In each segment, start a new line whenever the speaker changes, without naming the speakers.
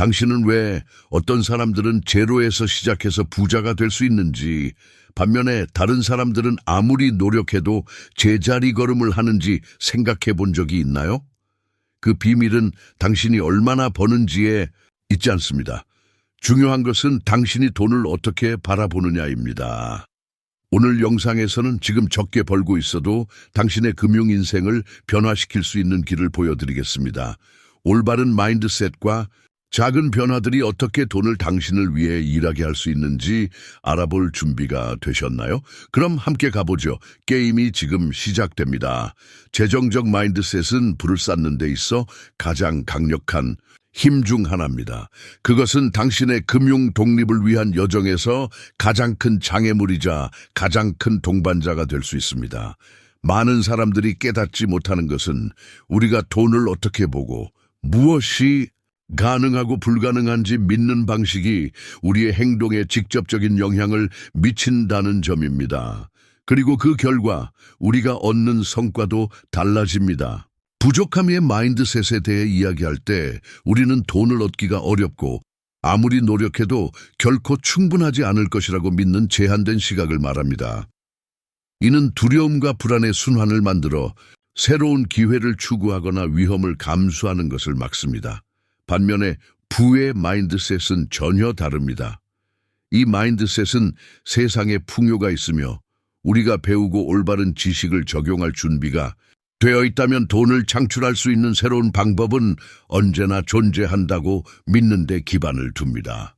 당신은 왜 어떤 사람들은 제로에서 시작해서 부자가 될 수 있는지, 반면에 다른 사람들은 아무리 노력해도 제자리 걸음을 하는지 생각해 본 적이 있나요? 그 비밀은 당신이 얼마나 버는지에 있지 않습니다. 중요한 것은 당신이 돈을 어떻게 바라보느냐입니다. 오늘 영상에서는 지금 적게 벌고 있어도 당신의 금융 인생을 변화시킬 수 있는 길을 보여드리겠습니다. 올바른 마인드셋과 작은 변화들이 어떻게 돈을 당신을 위해 일하게 할 수 있는지 알아볼 준비가 되셨나요? 그럼 함께 가보죠. 게임이 지금 시작됩니다. 재정적 마인드셋은 불을 쌓는 데 있어 가장 강력한 힘 중 하나입니다. 그것은 당신의 금융 독립을 위한 여정에서 가장 큰 장애물이자 가장 큰 동반자가 될 수 있습니다. 많은 사람들이 깨닫지 못하는 것은 우리가 돈을 어떻게 보고 무엇이 가능하고 불가능한지 믿는 방식이 우리의 행동에 직접적인 영향을 미친다는 점입니다. 그리고 그 결과 우리가 얻는 성과도 달라집니다. 부족함의 마인드셋에 대해 이야기할 때 우리는 돈을 얻기가 어렵고 아무리 노력해도 결코 충분하지 않을 것이라고 믿는 제한된 시각을 말합니다. 이는 두려움과 불안의 순환을 만들어 새로운 기회를 추구하거나 위험을 감수하는 것을 막습니다. 반면에 부의 마인드셋은 전혀 다릅니다. 이 마인드셋은 세상에 풍요가 있으며 우리가 배우고 올바른 지식을 적용할 준비가 되어 있다면 돈을 창출할 수 있는 새로운 방법은 언제나 존재한다고 믿는 데 기반을 둡니다.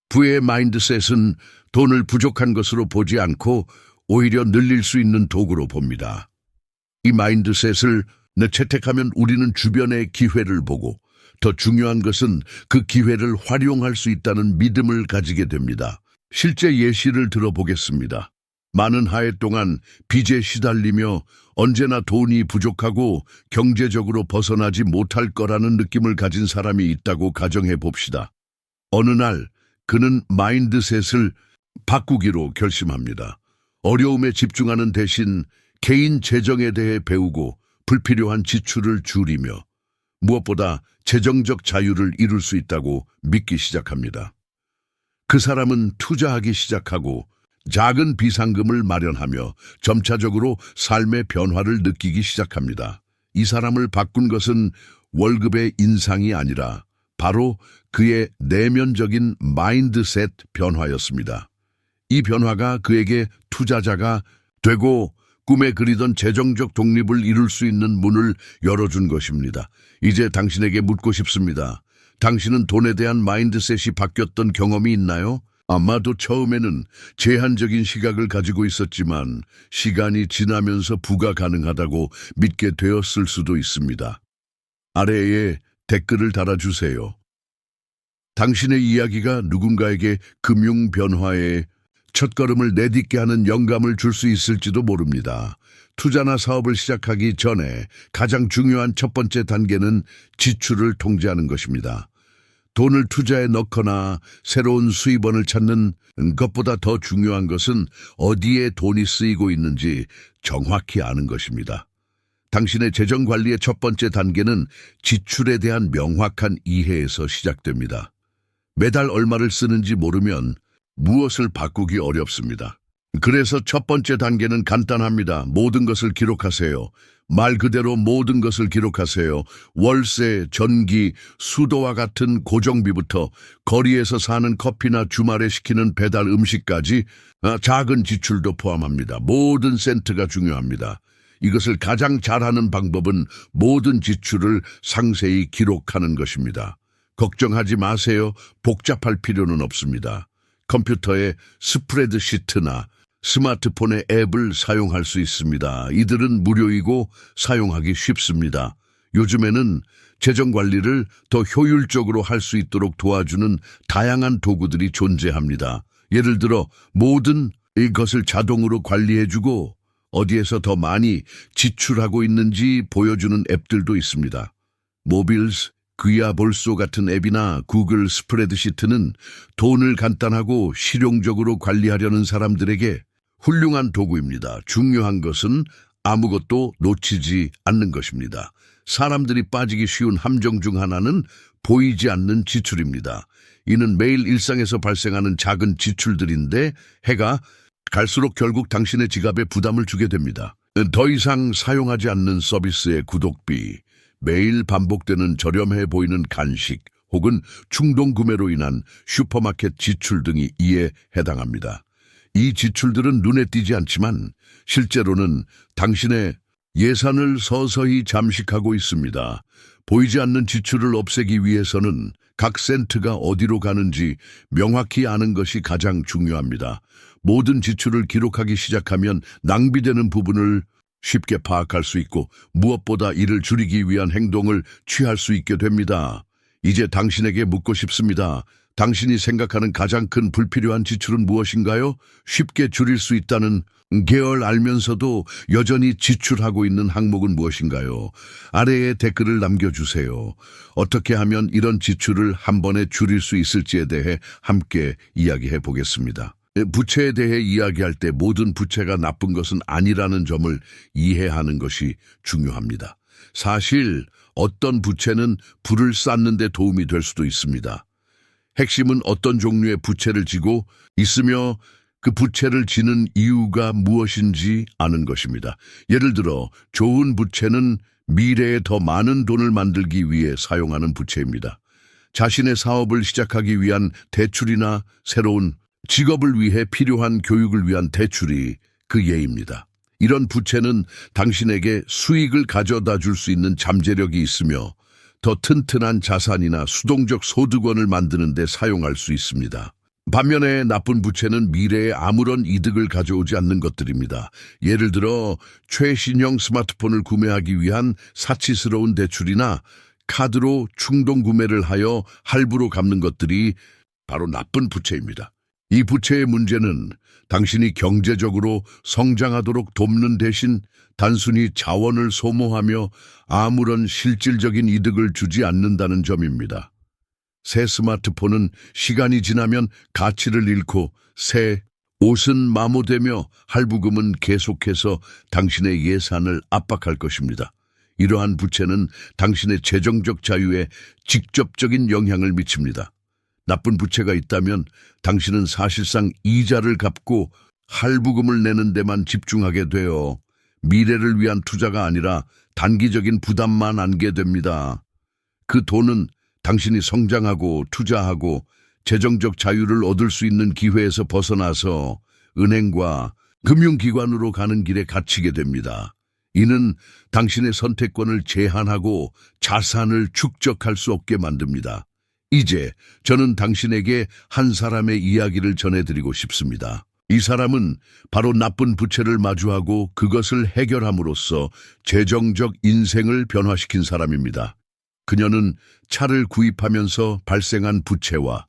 부의 마인드셋은 돈을 부족한 것으로 보지 않고 오히려 늘릴 수 있는 도구로 봅니다. 이 마인드셋을 채택하면 우리는 주변의 기회를 보고 더 중요한 것은 그 기회를 활용할 수 있다는 믿음을 가지게 됩니다. 실제 예시를 들어보겠습니다. 많은 하해 동안 빚에 시달리며 언제나 돈이 부족하고 경제적으로 벗어나지 못할 거라는 느낌을 가진 사람이 있다고 가정해 봅시다. 어느 날 그는 마인드셋을 바꾸기로 결심합니다. 어려움에 집중하는 대신 개인 재정에 대해 배우고 불필요한 지출을 줄이며 무엇보다 재정적 자유를 이룰 수 있다고 믿기 시작합니다. 그 사람은 투자하기 시작하고 작은 비상금을 마련하며 점차적으로 삶의 변화를 느끼기 시작합니다. 이 사람을 바꾼 것은 월급의 인상이 아니라 바로 그의 내면적인 마인드셋 변화였습니다. 이 변화가 그에게 투자자가 되고 꿈에 그리던 재정적 독립을 이룰 수 있는 문을 열어준 것입니다. 이제 당신에게 묻고 싶습니다. 당신은 돈에 대한 마인드셋이 바뀌었던 경험이 있나요? 아마도 처음에는 제한적인 시각을 가지고 있었지만 시간이 지나면서 부가 가능하다고 믿게 되었을 수도 있습니다. 아래에 댓글을 달아주세요. 당신의 이야기가 누군가에게 금융 변화에 첫걸음을 내딛게 하는 영감을 줄 수 있을지도 모릅니다. 투자나 사업을 시작하기 전에 가장 중요한 첫 번째 단계는 지출을 통제하는 것입니다. 돈을 투자에 넣거나 새로운 수입원을 찾는 것보다 더 중요한 것은 어디에 돈이 쓰이고 있는지 정확히 아는 것입니다. 당신의 재정 관리의 첫 번째 단계는 지출에 대한 명확한 이해에서 시작됩니다. 매달 얼마를 쓰는지 모르면 무엇을 바꾸기 어렵습니다. 그래서 첫 번째 단계는 간단합니다. 모든 것을 기록하세요. 말 그대로 모든 것을 기록하세요. 월세, 전기, 수도와 같은 고정비부터 거리에서 사는 커피나 주말에 시키는 배달 음식까지 작은 지출도 포함합니다. 모든 센트가 중요합니다. 이것을 가장 잘하는 방법은 모든 지출을 상세히 기록하는 것입니다. 걱정하지 마세요. 복잡할 필요는 없습니다. 컴퓨터에 스프레드시트나 스마트폰의 앱을 사용할 수 있습니다. 이들은 무료이고 사용하기 쉽습니다. 요즘에는 재정 관리를 더 효율적으로 할 수 있도록 도와주는 다양한 도구들이 존재합니다. 예를 들어 모든 이것을 자동으로 관리해주고 어디에서 더 많이 지출하고 있는지 보여주는 앱들도 있습니다. 모빌스, 귀아볼소 같은 앱이나 구글 스프레드시트는 돈을 간단하고 실용적으로 관리하려는 사람들에게 훌륭한 도구입니다. 중요한 것은 아무것도 놓치지 않는 것입니다. 사람들이 빠지기 쉬운 함정 중 하나는 보이지 않는 지출입니다. 이는 매일 일상에서 발생하는 작은 지출들인데 해가 갈수록 결국 당신의 지갑에 부담을 주게 됩니다. 더 이상 사용하지 않는 서비스의 구독비, 매일 반복되는 저렴해 보이는 간식, 혹은 충동 구매로 인한 슈퍼마켓 지출 등이 이에 해당합니다. 이 지출들은 눈에 띄지 않지만 실제로는 당신의 예산을 서서히 잠식하고 있습니다. 보이지 않는 지출을 없애기 위해서는 각 센트가 어디로 가는지 명확히 아는 것이 가장 중요합니다. 모든 지출을 기록하기 시작하면 낭비되는 부분을 쉽게 파악할 수 있고 무엇보다 이를 줄이기 위한 행동을 취할 수 있게 됩니다. 이제 당신에게 묻고 싶습니다. 당신이 생각하는 가장 큰 불필요한 지출은 무엇인가요? 쉽게 줄일 수 있다는 계열 알면서도 여전히 지출하고 있는 항목은 무엇인가요? 아래에 댓글을 남겨주세요. 어떻게 하면 이런 지출을 한 번에 줄일 수 있을지에 대해 함께 이야기해 보겠습니다. 부채에 대해 이야기할 때 모든 부채가 나쁜 것은 아니라는 점을 이해하는 것이 중요합니다. 사실 어떤 부채는 불을 쌓는 데 도움이 될 수도 있습니다. 핵심은 어떤 종류의 부채를 지고 있으며 그 부채를 지는 이유가 무엇인지 아는 것입니다. 예를 들어 좋은 부채는 미래에 더 많은 돈을 만들기 위해 사용하는 부채입니다. 자신의 사업을 시작하기 위한 대출이나 새로운 직업을 위해 필요한 교육을 위한 대출이 그 예입니다. 이런 부채는 당신에게 수익을 가져다 줄 수 있는 잠재력이 있으며 더 튼튼한 자산이나 수동적 소득원을 만드는 데 사용할 수 있습니다. 반면에 나쁜 부채는 미래에 아무런 이득을 가져오지 않는 것들입니다. 예를 들어 최신형 스마트폰을 구매하기 위한 사치스러운 대출이나 카드로 충동 구매를 하여 할부로 갚는 것들이 바로 나쁜 부채입니다. 이 부채의 문제는 당신이 경제적으로 성장하도록 돕는 대신 단순히 자원을 소모하며 아무런 실질적인 이득을 주지 않는다는 점입니다. 새 스마트폰은 시간이 지나면 가치를 잃고 새 옷은 마모되며 할부금은 계속해서 당신의 예산을 압박할 것입니다. 이러한 부채는 당신의 재정적 자유에 직접적인 영향을 미칩니다. 나쁜 부채가 있다면 당신은 사실상 이자를 갚고 할부금을 내는 데만 집중하게 되어 미래를 위한 투자가 아니라 단기적인 부담만 안게 됩니다. 그 돈은 당신이 성장하고 투자하고 재정적 자유를 얻을 수 있는 기회에서 벗어나서 은행과 금융기관으로 가는 길에 갇히게 됩니다. 이는 당신의 선택권을 제한하고 자산을 축적할 수 없게 만듭니다. 이제 저는 당신에게 한 사람의 이야기를 전해드리고 싶습니다. 이 사람은 바로 나쁜 부채를 마주하고 그것을 해결함으로써 재정적 인생을 변화시킨 사람입니다. 그녀는 차를 구입하면서 발생한 부채와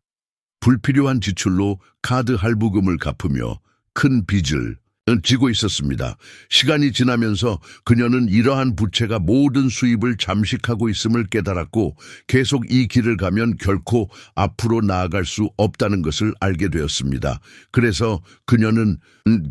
불필요한 지출로 카드 할부금을 갚으며 큰 빚을 지고 있었습니다. 시간이 지나면서 그녀는 이러한 부채가 모든 수입을 잠식하고 있음을 깨달았고 계속 이 길을 가면 결코 앞으로 나아갈 수 없다는 것을 알게 되었습니다. 그래서 그녀는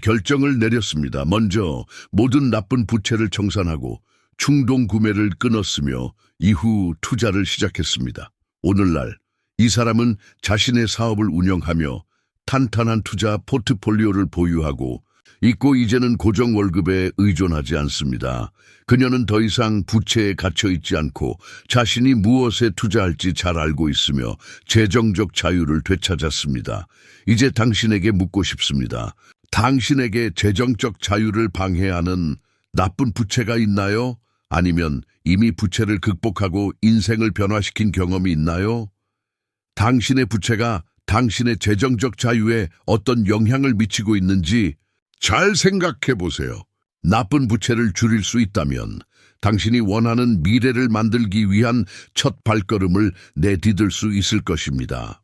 결정을 내렸습니다. 먼저 모든 나쁜 부채를 청산하고 충동 구매를 끊었으며 이후 투자를 시작했습니다. 오늘날 이 사람은 자신의 사업을 운영하며 탄탄한 투자 포트폴리오를 보유하고 있고 이제는 고정 월급에 의존하지 않습니다. 그녀는 더 이상 부채에 갇혀 있지 않고 자신이 무엇에 투자할지 잘 알고 있으며 재정적 자유를 되찾았습니다. 이제 당신에게 묻고 싶습니다. 당신에게 재정적 자유를 방해하는 나쁜 부채가 있나요? 아니면 이미 부채를 극복하고 인생을 변화시킨 경험이 있나요? 당신의 부채가 당신의 재정적 자유에 어떤 영향을 미치고 있는지 잘 생각해 보세요. 나쁜 부채를 줄일 수 있다면 당신이 원하는 미래를 만들기 위한 첫 발걸음을 내디딜 수 있을 것입니다.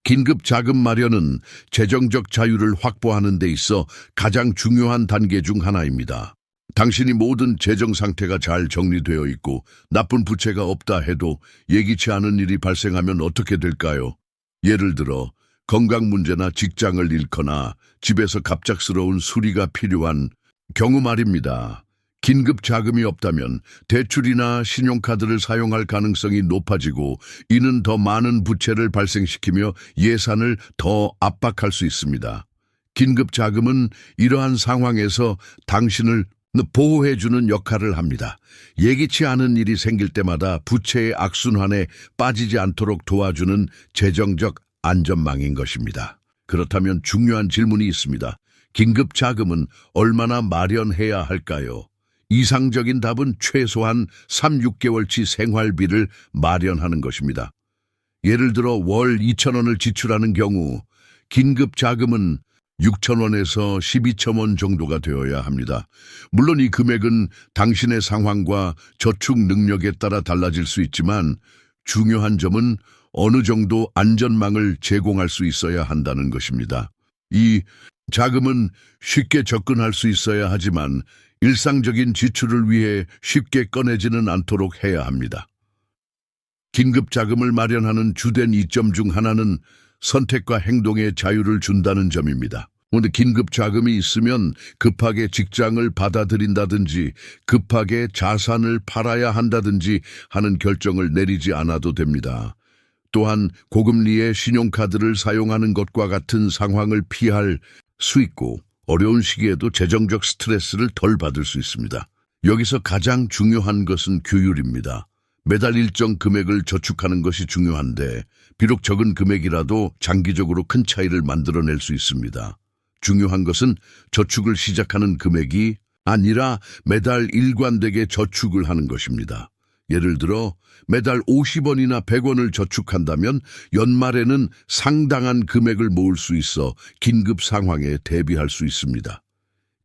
긴급 자금 마련은 재정적 자유를 확보하는 데 있어 가장 중요한 단계 중 하나입니다. 당신이 모든 재정 상태가 잘 정리되어 있고 나쁜 부채가 없다 해도 예기치 않은 일이 발생하면 어떻게 될까요? 예를 들어 건강 문제나 직장을 잃거나 집에서 갑작스러운 수리가 필요한 경우 말입니다. 긴급 자금이 없다면 대출이나 신용카드를 사용할 가능성이 높아지고 이는 더 많은 부채를 발생시키며 예산을 더 압박할 수 있습니다. 긴급 자금은 이러한 상황에서 당신을 보호해주는 역할을 합니다. 예기치 않은 일이 생길 때마다 부채의 악순환에 빠지지 않도록 도와주는 재정적 안전망인 것입니다. 그렇다면 중요한 질문이 있습니다. 긴급 자금은 얼마나 마련해야 할까요? 이상적인 답은 최소한 3, 6개월치 생활비를 마련하는 것입니다. 예를 들어 월 2,000원을 지출하는 경우 긴급 자금은 6,000원에서 12,000원 정도가 되어야 합니다. 물론 이 금액은 당신의 상황과 저축 능력에 따라 달라질 수 있지만 중요한 점은 어느 정도 안전망을 제공할 수 있어야 한다는 것입니다. 이 자금은 쉽게 접근할 수 있어야 하지만 일상적인 지출을 위해 쉽게 꺼내지는 않도록 해야 합니다. 긴급 자금을 마련하는 주된 이점 중 하나는 선택과 행동의 자유를 준다는 점입니다. 오늘 긴급 자금이 있으면 급하게 직장을 받아들인다든지 급하게 자산을 팔아야 한다든지 하는 결정을 내리지 않아도 됩니다. 또한 고금리의 신용카드를 사용하는 것과 같은 상황을 피할 수 있고 어려운 시기에도 재정적 스트레스를 덜 받을 수 있습니다. 여기서 가장 중요한 것은 규율입니다. 매달 일정 금액을 저축하는 것이 중요한데 비록 적은 금액이라도 장기적으로 큰 차이를 만들어낼 수 있습니다. 중요한 것은 저축을 시작하는 금액이 아니라 매달 일관되게 저축을 하는 것입니다. 예를 들어 매달 50원이나 100원을 저축한다면 연말에는 상당한 금액을 모을 수 있어 긴급 상황에 대비할 수 있습니다.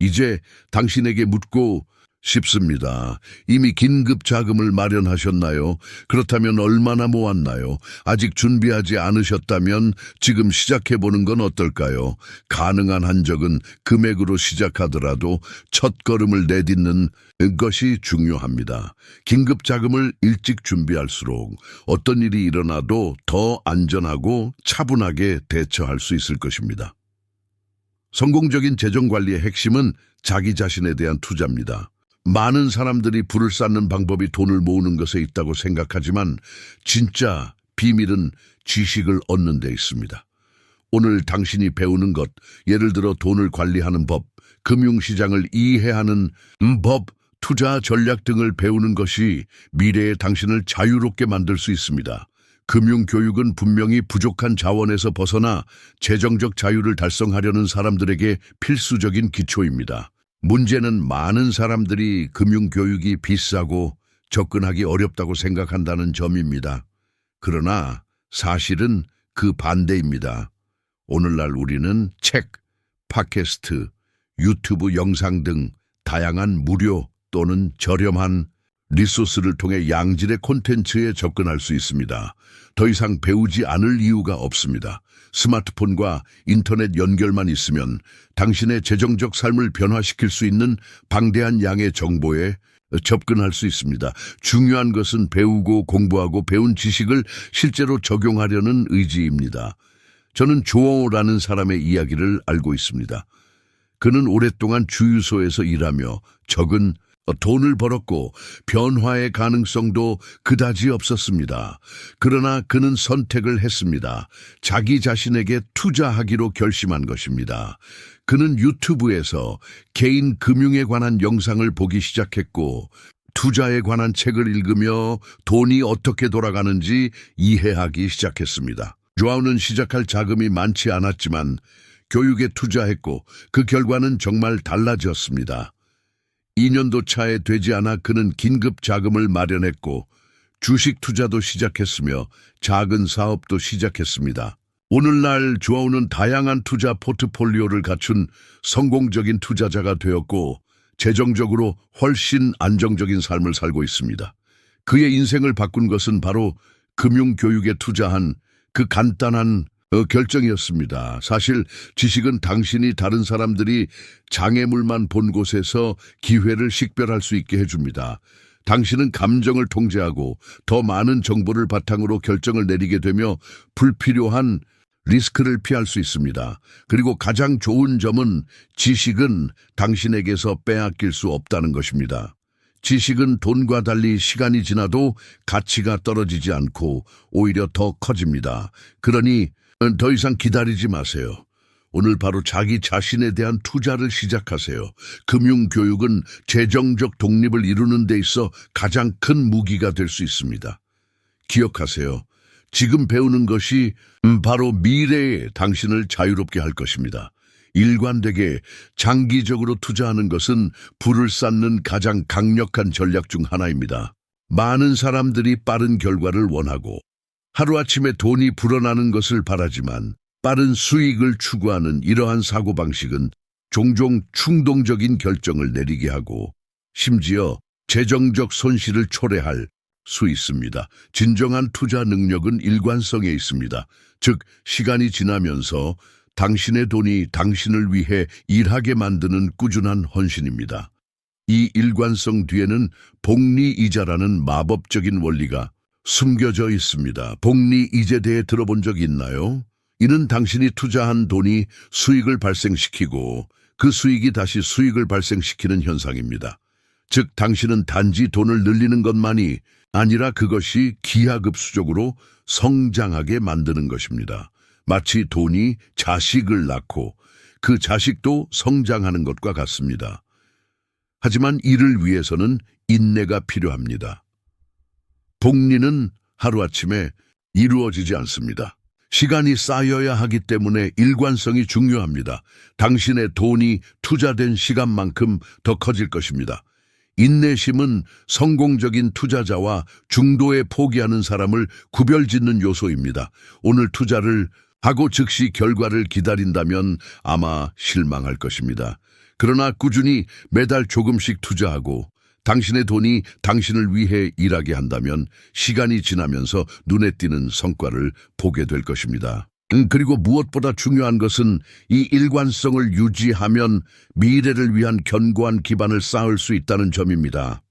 이제 당신에게 묻고 싶습니다. 이미 긴급 자금을 마련하셨나요? 그렇다면 얼마나 모았나요? 아직 준비하지 않으셨다면 지금 시작해보는 건 어떨까요? 가능한 한적은 금액으로 시작하더라도 첫걸음을 내딛는 것이 중요합니다. 긴급 자금을 일찍 준비할수록 어떤 일이 일어나도 더 안전하고 차분하게 대처할 수 있을 것입니다. 성공적인 재정 관리의 핵심은 자기 자신에 대한 투자입니다. 많은 사람들이 부를 쌓는 방법이 돈을 모으는 것에 있다고 생각하지만 진짜 비밀은 지식을 얻는 데 있습니다. 오늘 당신이 배우는 것, 예를 들어 돈을 관리하는 법, 금융시장을 이해하는 법, 투자 전략 등을 배우는 것이 미래의 당신을 자유롭게 만들 수 있습니다. 금융교육은 분명히 부족한 자원에서 벗어나 재정적 자유를 달성하려는 사람들에게 필수적인 기초입니다. 문제는 많은 사람들이 금융교육이 비싸고 접근하기 어렵다고 생각한다는 점입니다. 그러나 사실은 그 반대입니다. 오늘날 우리는 책, 팟캐스트, 유튜브 영상 등 다양한 무료 또는 저렴한 리소스를 통해 양질의 콘텐츠에 접근할 수 있습니다. 더 이상 배우지 않을 이유가 없습니다. 스마트폰과 인터넷 연결만 있으면 당신의 재정적 삶을 변화시킬 수 있는 방대한 양의 정보에 접근할 수 있습니다. 중요한 것은 배우고 공부하고 배운 지식을 실제로 적용하려는 의지입니다. 저는 조어라는 사람의 이야기를 알고 있습니다. 그는 오랫동안 주유소에서 일하며 적은 돈을 벌었고 변화의 가능성도 그다지 없었습니다. 그러나 그는 선택을 했습니다. 자기 자신에게 투자하기로 결심한 것입니다. 그는 유튜브에서 개인 금융에 관한 영상을 보기 시작했고 투자에 관한 책을 읽으며 돈이 어떻게 돌아가는지 이해하기 시작했습니다. 조아우는 시작할 자금이 많지 않았지만 교육에 투자했고 그 결과는 정말 달라졌습니다. 2년도 차에 되지 않아 그는 긴급 자금을 마련했고 주식 투자도 시작했으며 작은 사업도 시작했습니다. 오늘날 조아우는 다양한 투자 포트폴리오를 갖춘 성공적인 투자자가 되었고 재정적으로 훨씬 안정적인 삶을 살고 있습니다. 그의 인생을 바꾼 것은 바로 금융교육에 투자한 그 간단한 결정이었습니다. 사실 지식은 당신이 다른 사람들이 장애물만 본 곳에서 기회를 식별할 수 있게 해줍니다. 당신은 감정을 통제하고 더 많은 정보를 바탕으로 결정을 내리게 되며 불필요한 리스크를 피할 수 있습니다. 그리고 가장 좋은 점은 지식은 당신에게서 빼앗길 수 없다는 것입니다. 지식은 돈과 달리 시간이 지나도 가치가 떨어지지 않고 오히려 더 커집니다. 그러니 더 이상 기다리지 마세요. 오늘 바로 자기 자신에 대한 투자를 시작하세요. 금융교육은 재정적 독립을 이루는 데 있어 가장 큰 무기가 될 수 있습니다. 기억하세요. 지금 배우는 것이 바로 미래의 당신을 자유롭게 할 것입니다. 일관되게 장기적으로 투자하는 것은 부를 쌓는 가장 강력한 전략 중 하나입니다. 많은 사람들이 빠른 결과를 원하고 하루아침에 돈이 불어나는 것을 바라지만 빠른 수익을 추구하는 이러한 사고방식은 종종 충동적인 결정을 내리게 하고 심지어 재정적 손실을 초래할 수 있습니다. 진정한 투자 능력은 일관성에 있습니다. 즉, 시간이 지나면서 당신의 돈이 당신을 위해 일하게 만드는 꾸준한 헌신입니다. 이 일관성 뒤에는 복리이자라는 마법적인 원리가 숨겨져 있습니다. 복리이자에 들어본 적 있나요? 이는 당신이 투자한 돈이 수익을 발생시키고 그 수익이 다시 수익을 발생시키는 현상입니다. 즉, 당신은 단지 돈을 늘리는 것만이 아니라 그것이 기하급수적으로 성장하게 만드는 것입니다. 마치 돈이 자식을 낳고 그 자식도 성장하는 것과 같습니다. 하지만 이를 위해서는 인내가 필요합니다. 복리는 하루아침에 이루어지지 않습니다. 시간이 쌓여야 하기 때문에 일관성이 중요합니다. 당신의 돈이 투자된 시간만큼 더 커질 것입니다. 인내심은 성공적인 투자자와 중도에 포기하는 사람을 구별짓는 요소입니다. 오늘 투자를 하고 즉시 결과를 기다린다면 아마 실망할 것입니다. 그러나 꾸준히 매달 조금씩 투자하고 당신의 돈이 당신을 위해 일하게 한다면 시간이 지나면서 눈에 띄는 성과를 보게 될 것입니다. 그리고 무엇보다 중요한 것은 이 일관성을 유지하면 미래를 위한 견고한 기반을 쌓을 수 있다는 점입니다.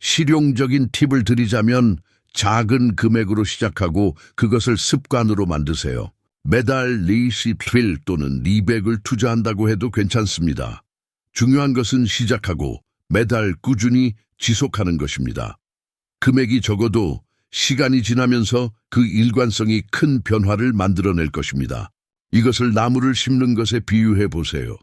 실용적인 팁을 드리자면 작은 금액으로 시작하고 그것을 습관으로 만드세요. 매달 리시필 또는 리백을 투자한다고 해도 괜찮습니다. 중요한 것은 시작하고 매달 꾸준히 지속하는 것입니다. 금액이 적어도 시간이 지나면서 그 일관성이 큰 변화를 만들어낼 것입니다. 이것을 나무를 심는 것에 비유해 보세요.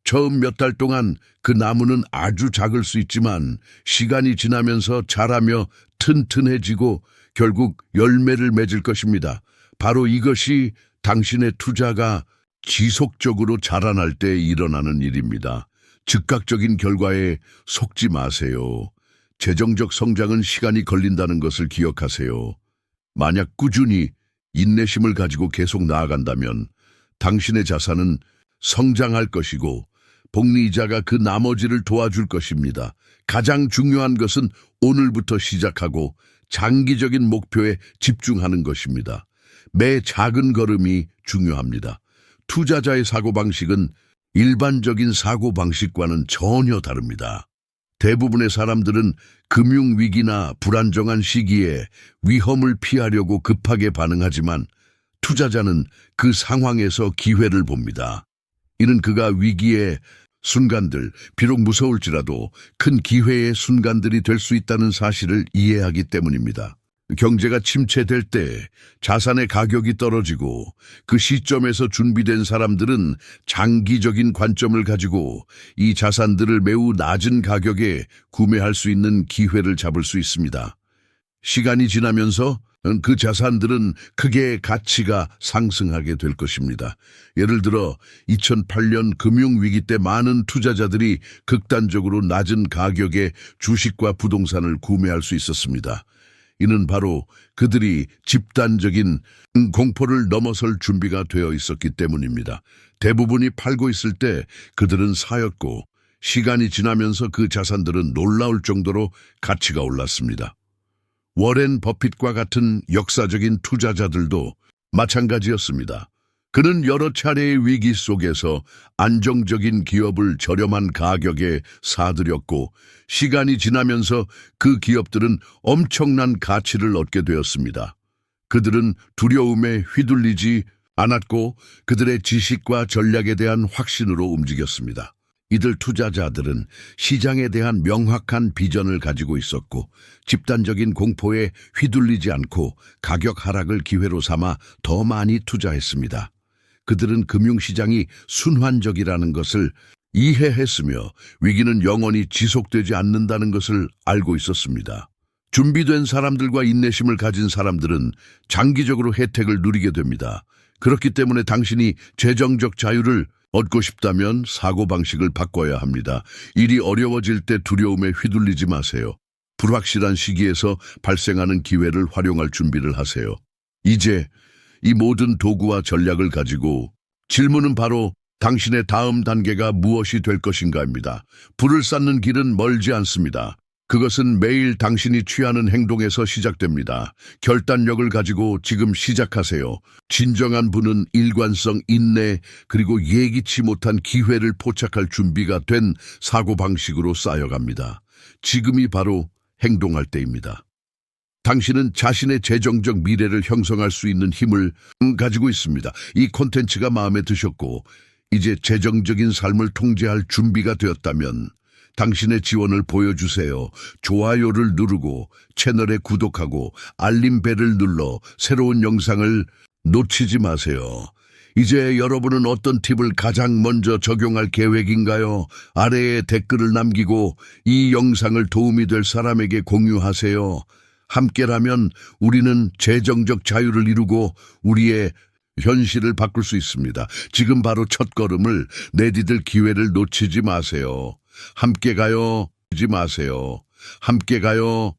처음 몇 달 동안 그 나무는 아주 작을 수 있지만 시간이 지나면서 자라며 튼튼해지고 결국 열매를 맺을 것입니다. 바로 이것이 당신의 투자가 지속적으로 자라날 때 일어나는 일입니다. 즉각적인 결과에 속지 마세요. 재정적 성장은 시간이 걸린다는 것을 기억하세요. 만약 꾸준히 인내심을 가지고 계속 나아간다면 당신의 자산은 성장할 것이고 복리이자가 그 나머지를 도와줄 것입니다. 가장 중요한 것은 오늘부터 시작하고 장기적인 목표에 집중하는 것입니다. 매 작은 걸음이 중요합니다. 투자자의 사고방식은 일반적인 사고방식과는 전혀 다릅니다. 대부분의 사람들은 금융위기나 불안정한 시기에 위험을 피하려고 급하게 반응하지만 투자자는 그 상황에서 기회를 봅니다. 이는 그가 위기의 순간들, 비록 무서울지라도 큰 기회의 순간들이 될 수 있다는 사실을 이해하기 때문입니다. 경제가 침체될 때 자산의 가격이 떨어지고 그 시점에서 준비된 사람들은 장기적인 관점을 가지고 이 자산들을 매우 낮은 가격에 구매할 수 있는 기회를 잡을 수 있습니다. 시간이 지나면서 그 자산들은 크게 가치가 상승하게 될 것입니다. 예를 들어 2008년 금융위기 때 많은 투자자들이 극단적으로 낮은 가격에 주식과 부동산을 구매할 수 있었습니다. 이는 바로 그들이 집단적인 공포를 넘어설 준비가 되어 있었기 때문입니다. 대부분이 팔고 있을 때 그들은 사였고 시간이 지나면서 그 자산들은 놀라울 정도로 가치가 올랐습니다. 워렌 버핏과 같은 역사적인 투자자들도 마찬가지였습니다. 그는 여러 차례의 위기 속에서 안정적인 기업을 저렴한 가격에 사들였고 시간이 지나면서 그 기업들은 엄청난 가치를 얻게 되었습니다. 그들은 두려움에 휘둘리지 않았고 그들의 지식과 전략에 대한 확신으로 움직였습니다. 이들 투자자들은 시장에 대한 명확한 비전을 가지고 있었고 집단적인 공포에 휘둘리지 않고 가격 하락을 기회로 삼아 더 많이 투자했습니다. 그들은 금융시장이 순환적이라는 것을 이해했으며 위기는 영원히 지속되지 않는다는 것을 알고 있었습니다. 준비된 사람들과 인내심을 가진 사람들은 장기적으로 혜택을 누리게 됩니다. 그렇기 때문에 당신이 재정적 자유를 얻고 싶다면 사고방식을 바꿔야 합니다. 일이 어려워질 때 두려움에 휘둘리지 마세요. 불확실한 시기에서 발생하는 기회를 활용할 준비를 하세요. 이제 이 모든 도구와 전략을 가지고 질문은 바로 당신의 다음 단계가 무엇이 될 것인가입니다. 불을 쌓는 길은 멀지 않습니다. 그것은 매일 당신이 취하는 행동에서 시작됩니다. 결단력을 가지고 지금 시작하세요. 진정한 부는 일관성, 인내, 그리고 예기치 못한 기회를 포착할 준비가 된 사고방식으로 쌓여갑니다. 지금이 바로 행동할 때입니다. 당신은 자신의 재정적 미래를 형성할 수 있는 힘을 가지고 있습니다. 이 콘텐츠가 마음에 드셨고 이제 재정적인 삶을 통제할 준비가 되었다면 당신의 지원을 보여주세요. 좋아요를 누르고 채널에 구독하고 알림벨을 눌러 새로운 영상을 놓치지 마세요. 이제 여러분은 어떤 팁을 가장 먼저 적용할 계획인가요? 아래에 댓글을 남기고 이 영상을 도움이 될 사람에게 공유하세요. 함께라면 우리는 재정적 자유를 이루고 우리의 현실을 바꿀 수 있습니다. 지금 바로 첫걸음을 내디딜 기회를 놓치지 마세요. 함께 가요. 하지 마세요. 함께 가요.